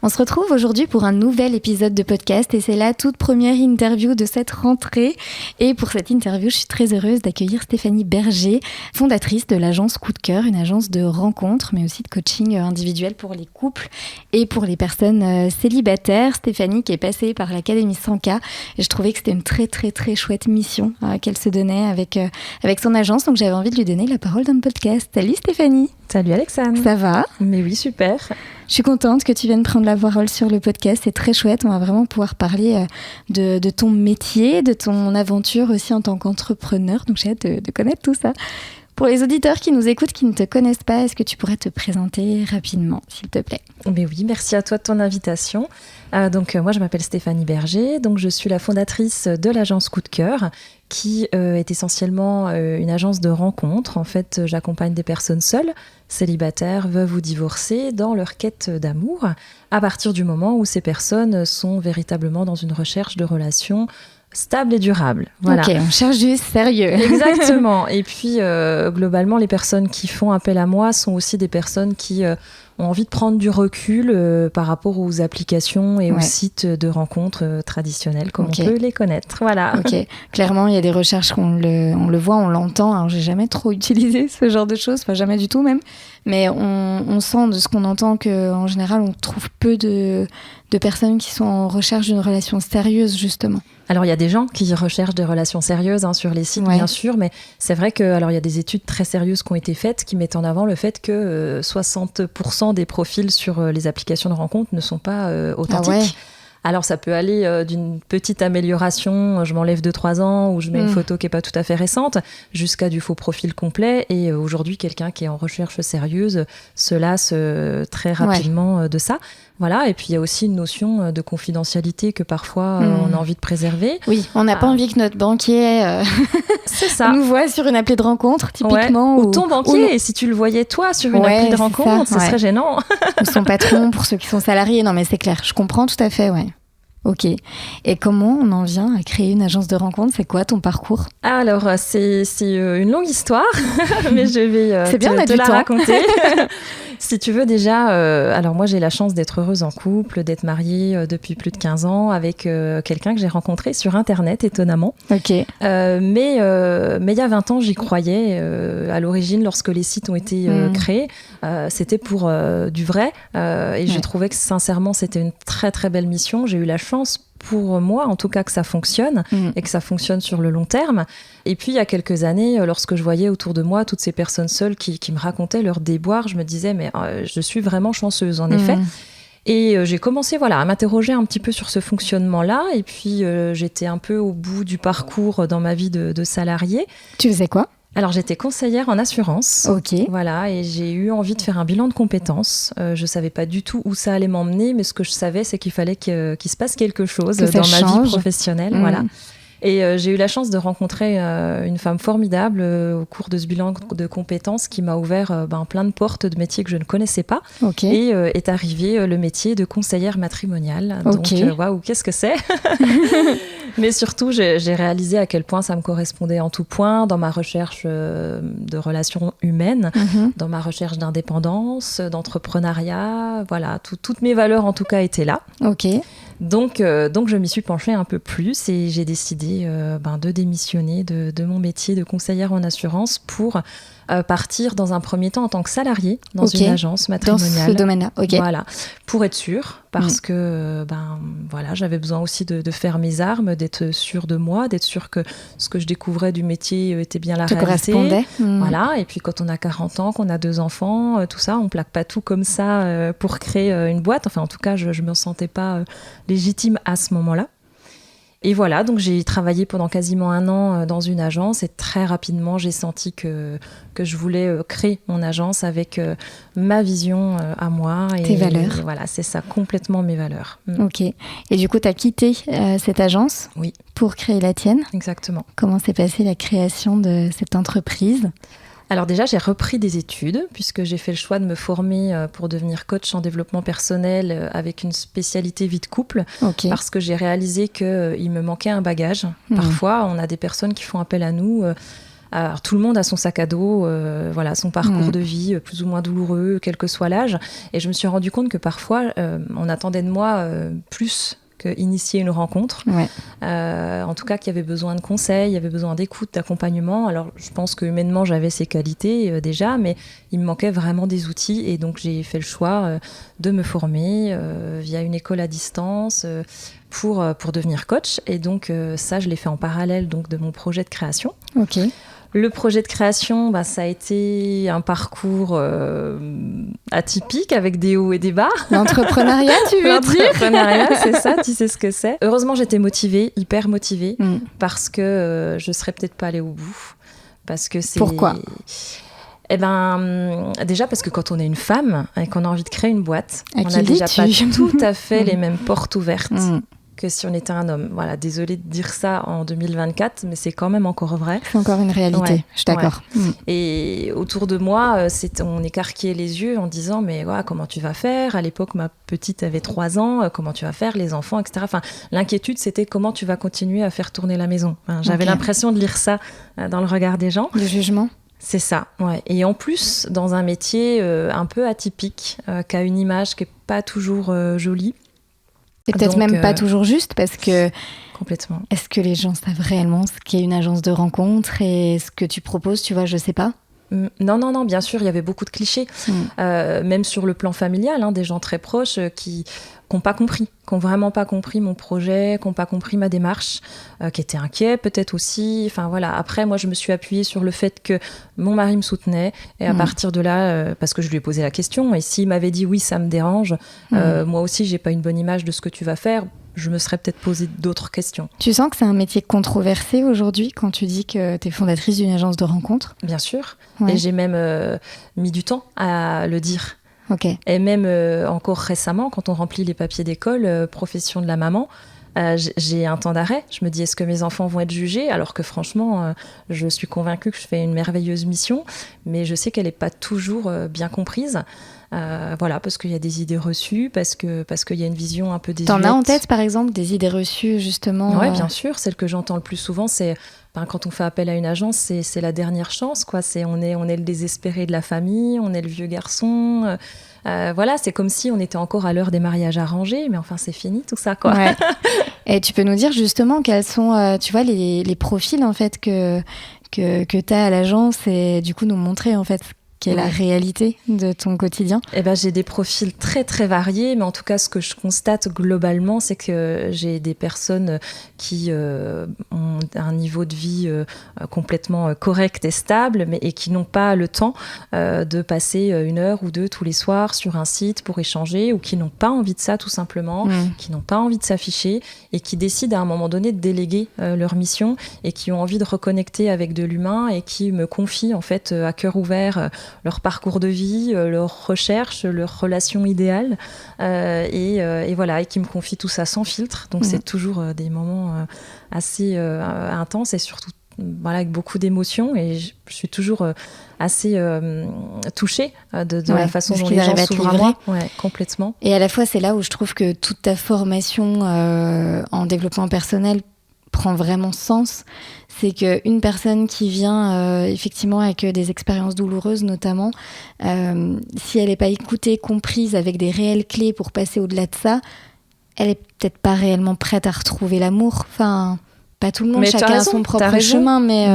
On se retrouve aujourd'hui pour un nouvel épisode de podcast et c'est la toute première interview de cette rentrée. Et pour cette interview, je suis très heureuse d'accueillir Stéphanie Berger, fondatrice de l'agence Coup de Cœur, une agence de rencontres mais aussi de coaching individuel pour les couples et pour les personnes célibataires. Stéphanie qui est passée par l'Académie 100K et je trouvais que c'était une très chouette mission qu'elle se donnait avec son agence. Donc j'avais envie de lui donner la parole dans le podcast. Salut Stéphanie. Salut Alexandre. Ça va ? Mais oui, super. Je suis contente que tu viennes prendre la parole sur le podcast, c'est très chouette, on va vraiment pouvoir parler de ton métier, de ton aventure aussi en tant qu'entrepreneur, donc j'ai hâte de connaître tout ça. Pour les auditeurs qui nous écoutent, qui ne te connaissent pas, est-ce que tu pourrais te présenter rapidement, s'il te plaît ? Mais oui, merci à toi de ton invitation. Moi, je m'appelle Stéphanie Berger, donc je suis la fondatrice de l'agence Coup de Cœur, qui est essentiellement une agence de rencontres. En fait, j'accompagne des personnes seules, célibataires, veuves ou divorcées, dans leur quête d'amour, à partir du moment où ces personnes sont véritablement dans une recherche de relations stable et durable. Voilà. Ok, on cherche du sérieux. Exactement. Et puis, globalement, les personnes qui font appel à moi sont aussi des personnes qui ont envie de prendre du recul par rapport aux applications et aux sites de rencontres traditionnels, comme on peut les connaître. Voilà. Ok. Clairement, il y a des recherches, on le voit, on l'entend. Alors, j'ai jamais trop utilisé ce genre de choses, enfin jamais du tout même. Mais on sent de ce qu'on entend qu'en général, on trouve peu de personnes qui sont en recherche d'une relation sérieuse, justement. Alors, il y a des gens qui recherchent des relations sérieuses sur les sites, bien sûr, mais c'est vrai qu'il y a des études très sérieuses qui ont été faites qui mettent en avant le fait que 60% des profils sur les applications de rencontres ne sont pas authentiques. Ah ouais. Alors, ça peut aller d'une petite amélioration, je m'enlève 2-3 ans, ou je mets une photo qui n'est pas tout à fait récente, jusqu'à du faux profil complet. Et aujourd'hui, quelqu'un qui est en recherche sérieuse se lasse très rapidement de ça. Voilà, et puis il y a aussi une notion de confidentialité que parfois on a envie de préserver. Oui, on n'a pas envie que notre banquier c'est ça. nous voit sur une appli de rencontre, typiquement. Ou ton banquier, et si tu le voyais toi sur une appli de rencontre, ce serait gênant. Ou son patron, pour ceux qui sont salariés. Non mais c'est clair, je comprends tout à fait, ouais. Ok. Et comment on en vient à créer une agence de rencontre ? C'est quoi ton parcours ? Alors, c'est une longue histoire, mais je vais te la raconter. Si tu veux déjà, alors moi j'ai la chance d'être heureuse en couple, d'être mariée depuis plus de 15 ans avec quelqu'un que j'ai rencontré sur Internet, étonnamment. Ok. Mais il y a 20 ans, j'y croyais. À l'origine, lorsque les sites ont été créés, c'était pour du vrai. Et je trouvais que sincèrement, c'était une très très belle mission. J'ai eu la chance pour moi, en tout cas, que ça fonctionne et que ça fonctionne sur le long terme. Et puis, il y a quelques années, lorsque je voyais autour de moi toutes ces personnes seules qui me racontaient leurs déboires, je me disais, mais je suis vraiment chanceuse, en effet. Et j'ai commencé à m'interroger un petit peu sur ce fonctionnement-là. Et puis, j'étais un peu au bout du parcours dans ma vie de salarié. Tu faisais quoi ? Alors, j'étais conseillère en assurance. Ok. Voilà, et j'ai eu envie de faire un bilan de compétences. Je savais pas du tout où ça allait m'emmener, mais ce que je savais, c'est qu'il fallait qu'il se passe quelque chose dans ma vie professionnelle. Voilà. Et j'ai eu la chance de rencontrer une femme formidable au cours de ce bilan de compétences qui m'a ouvert plein de portes de métiers que je ne connaissais pas. Okay. Et est arrivé le métier de conseillère matrimoniale. Okay. Donc, waouh, qu'est-ce que c'est ? Mais surtout, j'ai réalisé à quel point ça me correspondait en tout point dans ma recherche de relations humaines, dans ma recherche d'indépendance, d'entrepreneuriat. Voilà, toutes mes valeurs en tout cas étaient là. Ok. Donc, je m'y suis penchée un peu plus et j'ai décidé de démissionner de mon métier de conseillère en assurance pour partir dans un premier temps en tant que salariée dans une agence matrimoniale. Dans ce domaine-là, ok. Voilà, pour être sûre, parce que j'avais besoin aussi de faire mes armes, d'être sûre de moi, d'être sûre que ce que je découvrais du métier était bien la réalité. Correspondait. Voilà, et puis quand on a 40 ans, qu'on a 2 enfants, tout ça, on plaque pas tout comme ça pour créer une boîte. Enfin, en tout cas, je me sentais pas légitime à ce moment-là. Et voilà, donc j'ai travaillé pendant quasiment 1 an dans une agence et très rapidement, j'ai senti que je voulais créer mon agence avec ma vision à moi. Tes valeurs. Et voilà, c'est ça, complètement mes valeurs. Ok. Et du coup, tu as quitté cette agence pour créer la tienne. Exactement. Comment s'est passée la création de cette entreprise ? Alors déjà, j'ai repris des études puisque j'ai fait le choix de me former pour devenir coach en développement personnel avec une spécialité vie de couple parce que j'ai réalisé qu'il me manquait un bagage. Parfois, on a des personnes qui font appel à nous Alors, tout le monde a son sac à dos, voilà, son parcours de vie plus ou moins douloureux, quel que soit l'âge. Et je me suis rendu compte que parfois, on attendait de moi plus qu'initier une rencontre. Ouais. En tout cas, qu'il y avait besoin de conseils, il y avait besoin d'écoute, d'accompagnement. Alors, je pense que humainement, j'avais ces qualités déjà, mais il me manquait vraiment des outils. Et donc, j'ai fait le choix de me former via une école à distance pour devenir coach. Et donc, ça, je l'ai fait en parallèle donc, de mon projet de création. Ok. Le projet de création, ça a été un parcours atypique avec des hauts et des bas. L'entrepreneuriat, tu veux dire ? L'entrepreneuriat, c'est ça, tu sais ce que c'est. Heureusement, j'étais motivée, hyper motivée, parce que je ne serais peut-être pas allée au bout. Parce que c'est... Pourquoi ? Déjà parce que quand on est une femme et qu'on a envie de créer une boîte, on n'a déjà pas tout à fait les mêmes portes ouvertes que si on était un homme. Voilà, désolée de dire ça en 2024, mais c'est quand même encore vrai. C'est encore une réalité, je suis d'accord. Ouais. Et autour de moi, on écarquillait les yeux en disant « mais comment tu vas faire ?» À l'époque, ma petite avait 3 ans, comment tu vas faire, les enfants, etc. Enfin, l'inquiétude, c'était comment tu vas continuer à faire tourner la maison. J'avais l'impression de lire ça dans le regard des gens. Le jugement ? C'est ça, ouais. Et en plus, dans un métier un peu atypique, qui a une image qui n'est pas toujours jolie. Et peut-être même pas toujours juste, parce que... Complètement. Est-ce que les gens savent réellement ce qu'est une agence de rencontre et ce que tu proposes, tu vois, je sais pas. Non, bien sûr, il y avait beaucoup de clichés, même sur le plan familial, des gens très proches qui n'ont pas compris, qui n'ont vraiment pas compris mon projet, qui n'ont pas compris ma démarche, qui étaient inquiets peut-être aussi. Enfin voilà. Après, moi, je me suis appuyée sur le fait que mon mari me soutenait, et à partir de là, parce que je lui ai posé la question, et s'il m'avait dit oui, ça me dérange, moi aussi, j'ai pas une bonne image de ce que tu vas faire. Je me serais peut-être posé d'autres questions. Tu sens que c'est un métier controversé aujourd'hui quand tu dis que tu es fondatrice d'une agence de rencontre ? Bien sûr. Ouais. Et j'ai même mis du temps à le dire. Okay. Et même encore récemment, quand on remplit les papiers d'école, profession de la maman, j'ai un temps d'arrêt. Je me dis, est-ce que mes enfants vont être jugés ? Alors que franchement, je suis convaincue que je fais une merveilleuse mission, mais je sais qu'elle n'est pas toujours bien comprise. Voilà, parce qu'il y a des idées reçues, parce qu'il y a une vision un peu désuète. T'en as en tête, par exemple, des idées reçues, justement Oui, bien sûr. Celle que j'entends le plus souvent, c'est quand on fait appel à une agence, c'est la dernière chance, quoi. On est le désespéré de la famille, on est le vieux garçon. Voilà, c'est comme si on était encore à l'heure des mariages arrangés, mais enfin, c'est fini tout ça, quoi. Ouais. Et tu peux nous dire justement quels sont, tu vois, les profils, en fait, que t'as à l'agence, et du coup, nous montrer, en fait, quelle est la réalité de ton quotidien ? J'ai des profils très très variés, mais en tout cas ce que je constate globalement, c'est que j'ai des personnes qui ont un niveau de vie complètement correct et stable, et qui n'ont pas le temps de passer 1 heure ou 2 tous les soirs sur un site pour échanger, ou qui n'ont pas envie de ça tout simplement, qui n'ont pas envie de s'afficher, et qui décident à un moment donné de déléguer leur mission, et qui ont envie de reconnecter avec de l'humain, et qui me confient en fait à cœur ouvert leur parcours de vie, leurs recherches, leurs relations idéales, et voilà, et qui me confient tout ça sans filtre. Donc c'est toujours des moments assez intenses, et surtout avec beaucoup d'émotions, et je suis toujours assez touchée de la façon dont les gens s'ouvrent à moi. Ouais, complètement. Et à la fois, c'est là où je trouve que toute ta formation en développement personnel prend vraiment sens. C'est qu'une personne qui vient effectivement avec des expériences douloureuses notamment, si elle n'est pas écoutée, comprise, avec des réelles clés pour passer au-delà de ça, elle est peut-être pas réellement prête à retrouver l'amour. Enfin, pas tout le monde, chacun a son propre chemin, mais...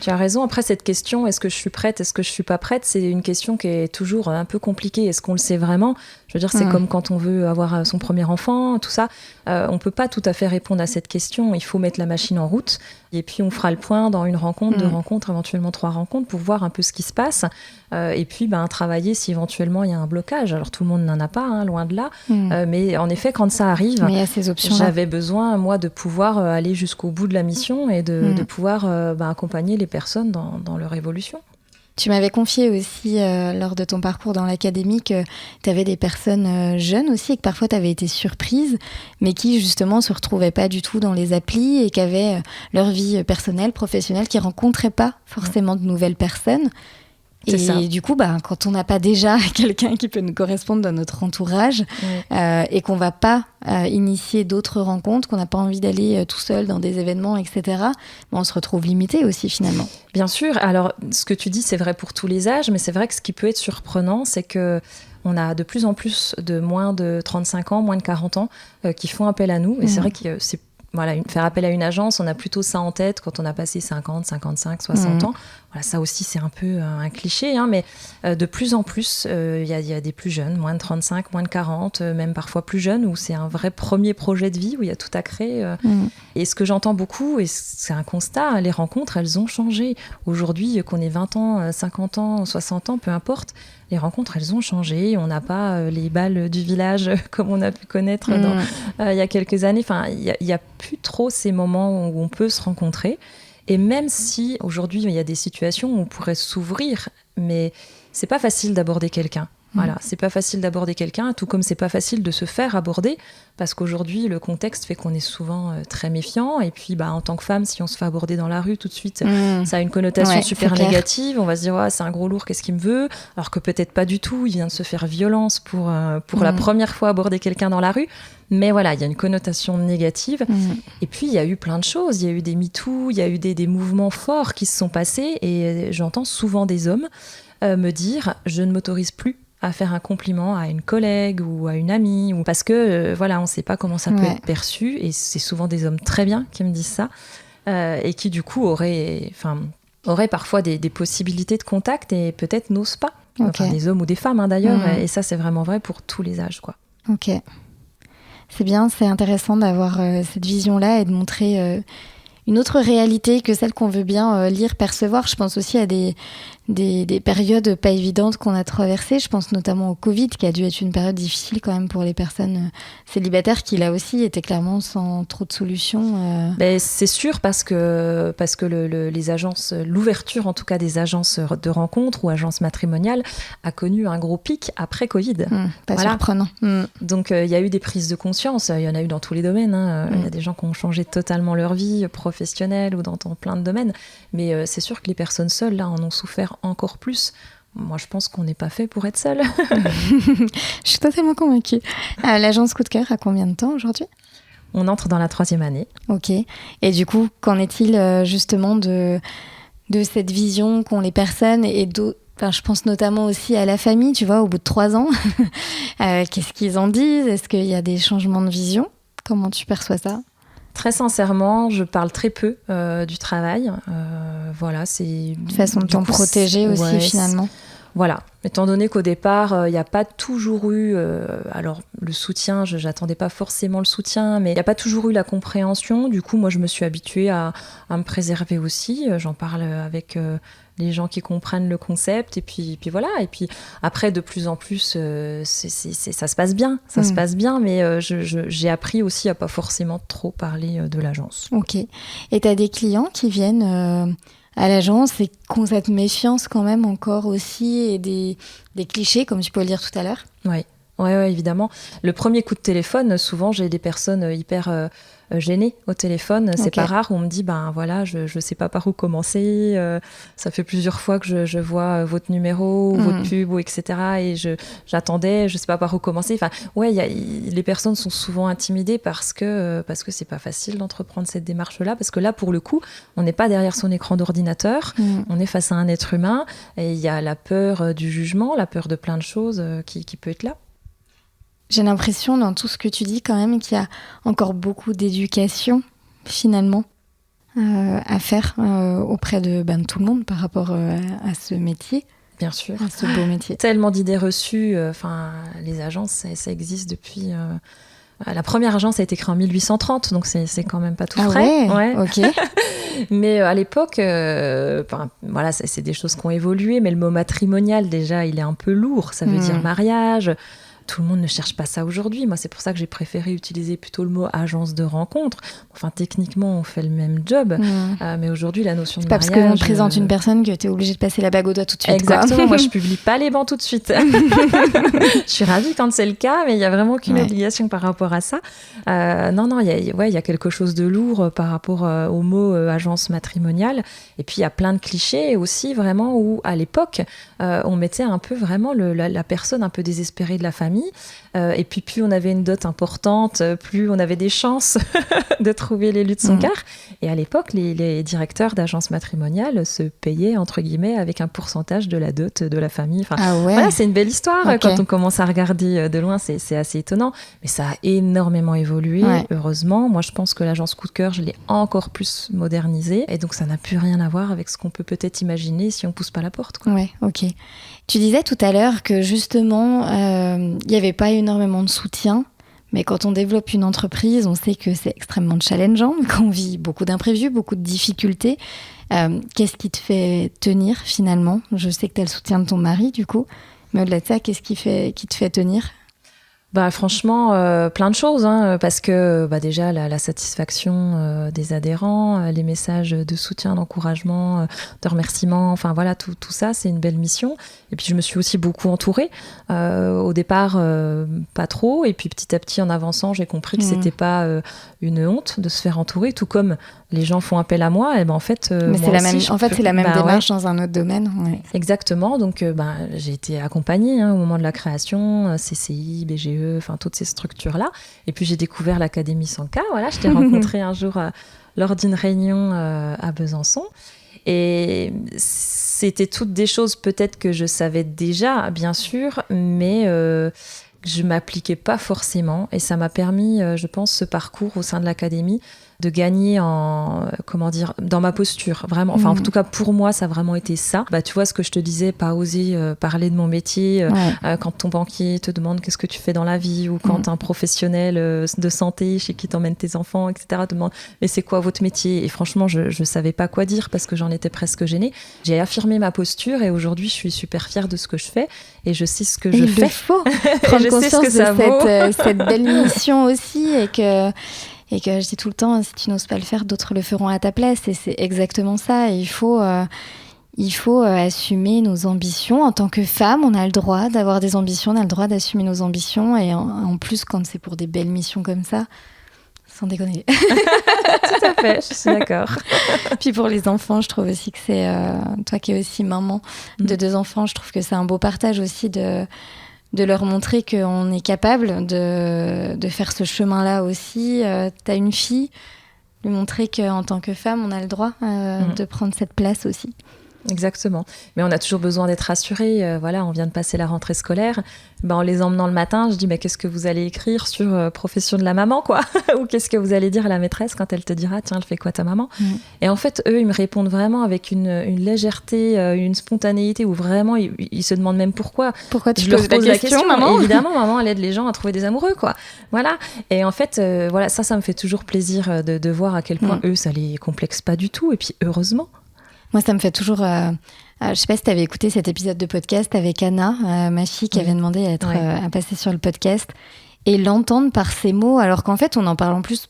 Tu as raison. Après, cette question, est-ce que je suis prête, est-ce que je suis pas prête, c'est une question qui est toujours un peu compliquée. Est-ce qu'on le sait vraiment ? Je veux dire, c'est comme quand on veut avoir son premier enfant, tout ça. On peut pas tout à fait répondre à cette question. Il faut mettre la machine en route. Et puis, on fera le point dans 1 rencontre, 2 rencontres, éventuellement 3 rencontres, pour voir un peu ce qui se passe. Et puis, travailler si éventuellement il y a un blocage. Alors, tout le monde n'en a pas, loin de là. Mais en effet, quand ça arrive, mais il y a ces options-là. J'avais besoin, moi, de pouvoir aller jusqu'au bout de la mission, et de pouvoir accompagner les personnes dans leur évolution. Tu m'avais confié aussi, lors de ton parcours dans l'académie, que tu avais des personnes jeunes aussi, et que parfois tu avais été surprise, mais qui justement ne se retrouvaient pas du tout dans les applis, et qui avaient leur vie personnelle, professionnelle, qui ne rencontraient pas forcément de nouvelles personnes. Et du coup, quand on n'a pas déjà quelqu'un qui peut nous correspondre dans notre entourage et qu'on ne va pas initier d'autres rencontres, qu'on n'a pas envie d'aller tout seul dans des événements, etc., on se retrouve limité aussi finalement. Bien sûr. Alors, ce que tu dis, c'est vrai pour tous les âges, mais c'est vrai que ce qui peut être surprenant, c'est qu'on a de plus en plus de moins de 35 ans, moins de 40 ans qui font appel à nous. Et c'est vrai que faire appel à une agence, on a plutôt ça en tête quand on a passé 50, 55, 60 ans. Voilà, ça aussi, c'est un peu un cliché, mais de plus en plus, il y a des plus jeunes, moins de 35, moins de 40, même parfois plus jeunes, où c'est un vrai premier projet de vie, où il y a tout à créer. Et ce que j'entends beaucoup, et c'est un constat, les rencontres, elles ont changé. Aujourd'hui, qu'on ait 20 ans, 50 ans, 60 ans, peu importe, les rencontres, elles ont changé. On n'a pas les balles du village comme on a pu connaître il y a quelques années. Enfin, il n'y a plus trop ces moments où on peut se rencontrer. Et même si aujourd'hui, il y a des situations où on pourrait s'ouvrir, mais c'est pas facile d'aborder quelqu'un. Voilà, c'est pas facile d'aborder quelqu'un, tout comme c'est pas facile de se faire aborder, parce qu'aujourd'hui, le contexte fait qu'on est souvent très méfiant. Et puis, en tant que femme, si on se fait aborder dans la rue, tout de suite, ça a une connotation super négative. On va se dire, c'est un gros lourd, qu'est-ce qu'il me veut ? Alors que peut-être pas du tout, il vient de se faire violence pour la première fois aborder quelqu'un dans la rue. Mais voilà, il y a une connotation négative. Et puis, il y a eu plein de choses. Il y a eu des MeToo, il y a eu des mouvements forts qui se sont passés. Et j'entends souvent des hommes me dire, je ne m'autorise plus à faire un compliment à une collègue ou à une amie, ou parce que on ne sait pas comment ça peut être perçu, et c'est souvent des hommes très bien qui me disent ça, et qui du coup auraient parfois des possibilités de contact et peut-être n'osent pas. Enfin, des hommes ou des femmes d'ailleurs, et ça c'est vraiment vrai pour tous les âges, quoi. Ok, c'est bien, c'est intéressant d'avoir cette vision-là et de montrer une autre réalité que celle qu'on veut bien lire, percevoir. Je pense aussi à des périodes pas évidentes qu'on a traversées. Je pense notamment au Covid, qui a dû être une période difficile quand même pour les personnes célibataires, qui là aussi étaient clairement sans trop de solutions. C'est sûr, parce que les agences, l'ouverture en tout cas des agences de rencontres ou agences matrimoniales a connu un gros pic après Covid. Surprenant. Donc il y a eu des prises de conscience, il y en a eu dans tous les domaines. Il y a des gens qui ont changé totalement leur vie professionnelle ou dans plein de domaines. Mais c'est sûr que les personnes seules là en ont souffert encore plus. Moi, je pense qu'on n'est pas fait pour être seul. Je suis totalement convaincue. L'agence Coup de Cœur a combien de temps aujourd'hui ? On entre dans la 3e année. Ok. Et du coup, qu'en est-il justement de cette vision qu'ont les personnes et je pense notamment aussi à la famille, tu vois, au bout de 3 ans. Qu'est-ce qu'ils en disent ? Est-ce qu'il y a des changements de vision ? Comment tu perçois ça ? Très sincèrement, je parle très peu du travail. C'est une façon de t'en protéger aussi, finalement. Voilà. Étant donné qu'au départ, il n'y a pas toujours eu... alors, le soutien, je n'attendais pas forcément le soutien, mais il n'y a pas toujours eu la compréhension. Du coup, moi, je me suis habituée à me préserver aussi. J'en parle avec les gens qui comprennent le concept. Et puis voilà. Et puis après, de plus en plus, ça se passe bien. Ça se passe bien, mais j'ai appris aussi à pas forcément trop parler de l'agence. Ok. Et tu as des clients qui viennent... à l'agence et qu'on cette méfiance quand même encore aussi et des clichés comme tu peux le dire tout à l'heure. Oui, évidemment. Le premier coup de téléphone, souvent j'ai des personnes hyper gênées au téléphone. C'est pas rare où on me dit je sais pas par où commencer. Ça fait plusieurs fois que je vois votre numéro, votre pub, etc. Et j'attendais, je sais pas par où commencer. Enfin, les personnes sont souvent intimidées parce que c'est pas facile d'entreprendre cette démarche-là. Parce que là, pour le coup, on n'est pas derrière son écran d'ordinateur. On est face à un être humain et il y a la peur du jugement, la peur de plein de choses qui peut être là. J'ai l'impression dans tout ce que tu dis quand même qu'il y a encore beaucoup d'éducation finalement à faire auprès de tout le monde par rapport à ce métier. Bien sûr. À ce beau métier. Tellement d'idées reçues. Les agences, ça existe depuis... La première agence a été créée en 1830, donc c'est quand même pas tout frais. Ouais. Ok. Mais à l'époque, c'est des choses qui ont évolué, mais le mot matrimonial, déjà, il est un peu lourd. Ça veut dire mariage. tout le monde ne cherche pas ça aujourd'hui. Moi, c'est pour ça que j'ai préféré utiliser plutôt le mot agence de rencontre. Enfin, techniquement, on fait le même job, mais aujourd'hui, la notion de mariage... C'est pas parce qu'on présente une personne que tu es obligé de passer la bague au doigt tout de suite. Exactement, moi, je publie pas les bancs tout de suite. Je suis ravie quand c'est le cas, mais il y a vraiment aucune obligation par rapport à ça. Non, il y a quelque chose de lourd par rapport au mot agence matrimoniale. Et puis, il y a plein de clichés aussi, vraiment, où, à l'époque, on mettait un peu vraiment la personne un peu désespérée de la famille. Et puis, plus on avait une dot importante, plus on avait des chances de trouver l'élu de son cœur. Et à l'époque, les directeurs d'agences matrimoniales se payaient, entre guillemets, avec un pourcentage de la dot de la famille. Enfin, voilà, c'est une belle histoire. Quand on commence à regarder de loin, c'est assez étonnant. Mais ça a énormément évolué, heureusement. Moi, je pense que l'agence Coup de Cœur, je l'ai encore plus modernisée. Et donc, ça n'a plus rien à voir avec ce qu'on peut peut-être imaginer si on pousse pas la porte, quoi. Ouais, ok. Tu disais tout à l'heure que justement, il n'y avait pas énormément de soutien, mais quand on développe une entreprise, on sait que c'est extrêmement challengeant, qu'on vit beaucoup d'imprévus, beaucoup de difficultés. Qu'est-ce qui te fait tenir finalement ? Je sais que tu as le soutien de ton mari du coup, mais au-delà de ça, qu'est-ce qui te fait tenir ? Franchement, plein de choses, parce que déjà la satisfaction des adhérents, les messages de soutien, d'encouragement, de remerciement, enfin voilà, tout ça, c'est une belle mission. Et puis je me suis aussi beaucoup entourée. Au départ, pas trop, et puis petit à petit, en avançant, j'ai compris que c'était pas une honte de se faire entourer, tout comme les gens font appel à moi, et en fait, mais moi aussi, c'est la même démarche dans un autre domaine. Ouais. Exactement, donc j'ai été accompagnée au moment de la création, CCI, BGE, enfin toutes ces structures-là. Et puis j'ai découvert l'Académie Sanka. Voilà, je t'ai rencontré un jour lors d'une réunion à Besançon. Et c'était toutes des choses peut-être que je savais déjà, bien sûr, mais je m'appliquais pas forcément. Et ça m'a permis, je pense, ce parcours au sein de l'Académie, de gagner dans ma posture, vraiment. Enfin, en tout cas, pour moi, ça a vraiment été ça. Tu vois, ce que je te disais, pas oser parler de mon métier, quand ton banquier te demande qu'est-ce que tu fais dans la vie, ou quand un professionnel de santé chez qui t'emmènes tes enfants, etc., te demande mais c'est quoi votre métier ? Et franchement, je savais pas quoi dire parce que j'en étais presque gênée. J'ai affirmé ma posture et aujourd'hui, je suis super fière de ce que je fais et je sais ce que je fais. Il faut prendre conscience de cette belle mission aussi, et que je dis tout le temps, si tu n'oses pas le faire, d'autres le feront à ta place. Et c'est exactement ça. Et il faut assumer nos ambitions. En tant que femme, on a le droit d'avoir des ambitions, on a le droit d'assumer nos ambitions. Et en plus, quand c'est pour des belles missions comme ça, sans déconner. Tout à fait, je suis d'accord. Puis pour les enfants, je trouve aussi que c'est... toi qui es aussi maman de 2 enfants, je trouve que c'est un beau partage aussi de leur montrer qu'on est capable de faire ce chemin-là aussi. T'as une fille, lui montrer qu'en tant que femme, on a le droit de prendre cette place aussi. Exactement. Mais on a toujours besoin d'être rassuré. Voilà, on vient de passer la rentrée scolaire. En les emmenant le matin, je dis mais qu'est-ce que vous allez écrire sur profession de la maman, quoi ? Ou qu'est-ce que vous allez dire à la maîtresse quand elle te dira tiens, elle fait quoi ta maman ? Et en fait, eux, ils me répondent vraiment avec une légèreté, une spontanéité où vraiment ils se demandent même pourquoi. Pourquoi tu je leur pose la question, maman ? Évidemment, maman, elle aide les gens à trouver des amoureux, quoi. Voilà. Et en fait, voilà, ça me fait toujours plaisir de voir à quel point eux, ça les complexe pas du tout. Et puis heureusement. Moi, ça me fait toujours... je sais pas si tu avais écouté cet épisode de podcast avec Anna, ma fille, qui avait demandé à passer sur le podcast, et l'entendre par ses mots, alors qu'en fait, on en parle en plus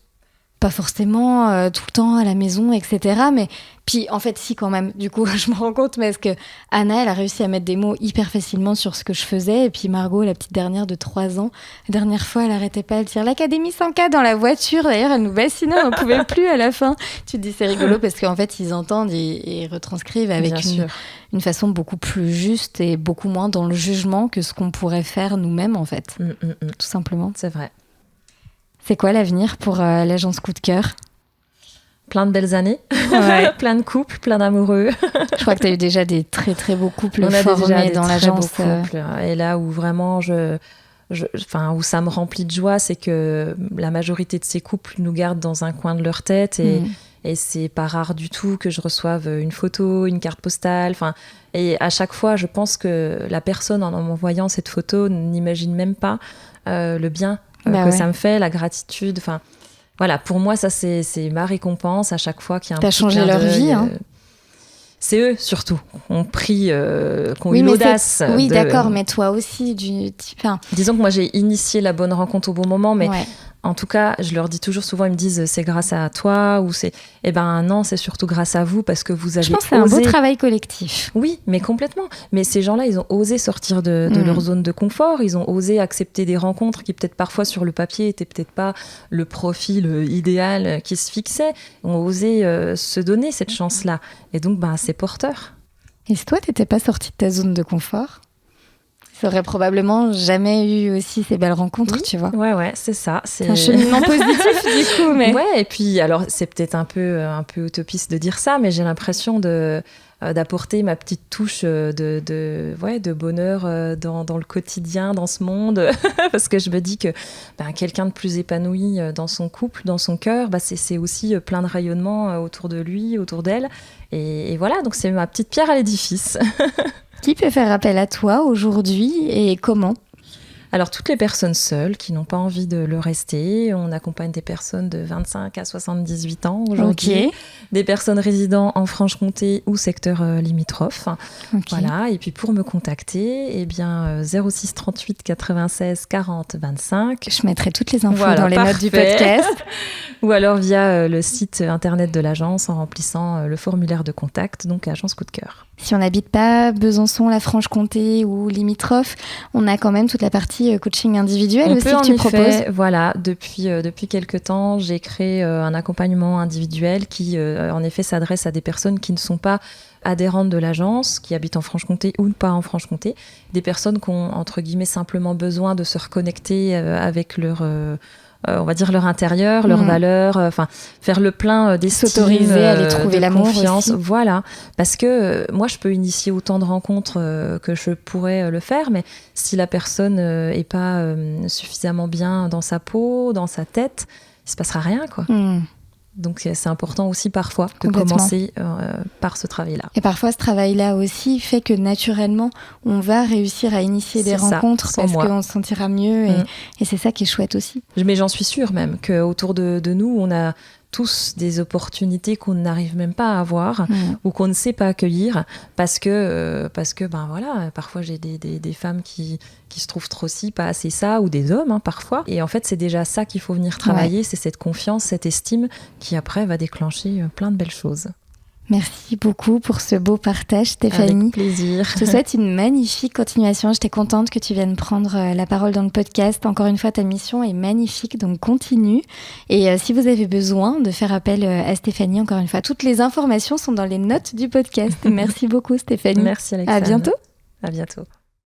pas forcément tout le temps à la maison, etc. Mais puis, en fait, si, quand même. Du coup, je me rends compte, parce que Anna, elle a réussi à mettre des mots hyper facilement sur ce que je faisais. Et puis Margot, la petite dernière de 3 ans, la dernière fois, elle arrêtait pas de dire l'Académie Sanka dans la voiture. D'ailleurs, elle nous bassinait, on n'en pouvait plus à la fin. Tu te dis, c'est rigolo, parce qu'en fait, ils entendent et retranscrivent avec une façon beaucoup plus juste et beaucoup moins dans le jugement que ce qu'on pourrait faire nous-mêmes, en fait. Tout simplement. C'est vrai. C'est quoi l'avenir pour l'agence Coup de Cœur ? Plein de belles années, plein de couples, plein d'amoureux. Je crois que tu as eu déjà des très très beaux couples formés dans l'agence. Et là où vraiment où ça me remplit de joie, c'est que la majorité de ces couples nous gardent dans un coin de leur tête et c'est pas rare du tout que je reçoive une photo, une carte postale. Et à chaque fois, je pense que la personne en m'envoyant cette photo n'imagine même pas le bien que ça me fait, la gratitude. Voilà, pour moi, ça c'est ma récompense à chaque fois qu'il y a un T'as changé leur vie, c'est eux surtout qui ont eu l'audace. Oui, d'accord, mais toi aussi, disons que moi j'ai initié la bonne rencontre au bon moment, mais ouais. En tout cas, je leur dis toujours souvent, ils me disent c'est grâce à toi ou c'est... Eh ben non, c'est surtout grâce à vous parce que vous avez osé... Je pense que c'est un beau travail collectif. Oui, mais complètement. Mais ces gens-là, ils ont osé sortir de leur zone de confort, ils ont osé accepter des rencontres qui peut-être parfois sur le papier étaient peut-être pas le profil idéal qui se fixait. Ils ont osé se donner cette chance-là. Et donc, c'est porteur. Et si toi, t'étais pas sortie de ta zone de confort ? Ça aurait probablement jamais eu aussi ces belles rencontres, oui, tu vois. Ouais, c'est ça. C'est un cheminement positif, du coup. Mais... Ouais, et puis, alors, c'est peut-être un peu utopiste de dire ça, mais j'ai l'impression d'apporter ma petite touche de bonheur dans le quotidien, dans ce monde. Parce que je me dis que quelqu'un de plus épanoui dans son couple, dans son cœur, c'est aussi plein de rayonnement autour de lui, autour d'elle. Et voilà, donc c'est ma petite pierre à l'édifice. Qui peut faire appel à toi aujourd'hui et comment ? Alors, toutes les personnes seules qui n'ont pas envie de le rester. On accompagne des personnes de 25 à 78 ans aujourd'hui. Okay. Des personnes résidant en Franche-Comté ou secteur limitrophe. Okay. Voilà. Et puis, pour me contacter, 06 38 96 40 25. Je mettrai toutes les infos dans les notes du podcast. Ou alors via le site internet de l'agence en remplissant le formulaire de contact, donc Agence Coup de Cœur. Si on n'habite pas Besançon, la Franche-Comté ou limitrophe, on a quand même toute la partie coaching individuel aussi que tu proposes. Voilà, depuis quelques temps, j'ai créé un accompagnement individuel qui, en effet, s'adresse à des personnes qui ne sont pas adhérentes de l'agence, qui habitent en Franche-Comté ou pas en Franche-Comté, des personnes qui ont, entre guillemets, simplement besoin de se reconnecter avec leur... on va dire leur intérieur, leurs valeurs, faire le plein d'estime, s'autoriser à aller trouver l'amour, confiance, aussi. Voilà. Parce que moi, je peux initier autant de rencontres que je pourrais le faire, mais si la personne est pas suffisamment bien dans sa peau, dans sa tête, il se passera rien, quoi. Donc c'est important aussi parfois de commencer par ce travail-là. Et parfois ce travail-là aussi fait que naturellement on va réussir à initier des rencontres parce qu'on se sentira mieux et c'est ça qui est chouette aussi. Mais j'en suis sûre même qu'autour de nous on a tous des opportunités qu'on n'arrive même pas à avoir ou qu'on ne sait pas accueillir parce que voilà, parfois j'ai des femmes qui se trouvent trop ci, pas assez ça, ou des hommes parfois. Et en fait, c'est déjà ça qu'il faut venir travailler, c'est cette confiance, cette estime qui après va déclencher plein de belles choses. Merci beaucoup pour ce beau partage, Stéphanie. Avec plaisir. Je te souhaite une magnifique continuation. J'étais contente que tu viennes prendre la parole dans le podcast. Encore une fois, ta mission est magnifique, donc continue. Et si vous avez besoin de faire appel à Stéphanie, encore une fois, toutes les informations sont dans les notes du podcast. Merci beaucoup, Stéphanie. Merci, Alexandre. À bientôt. À bientôt.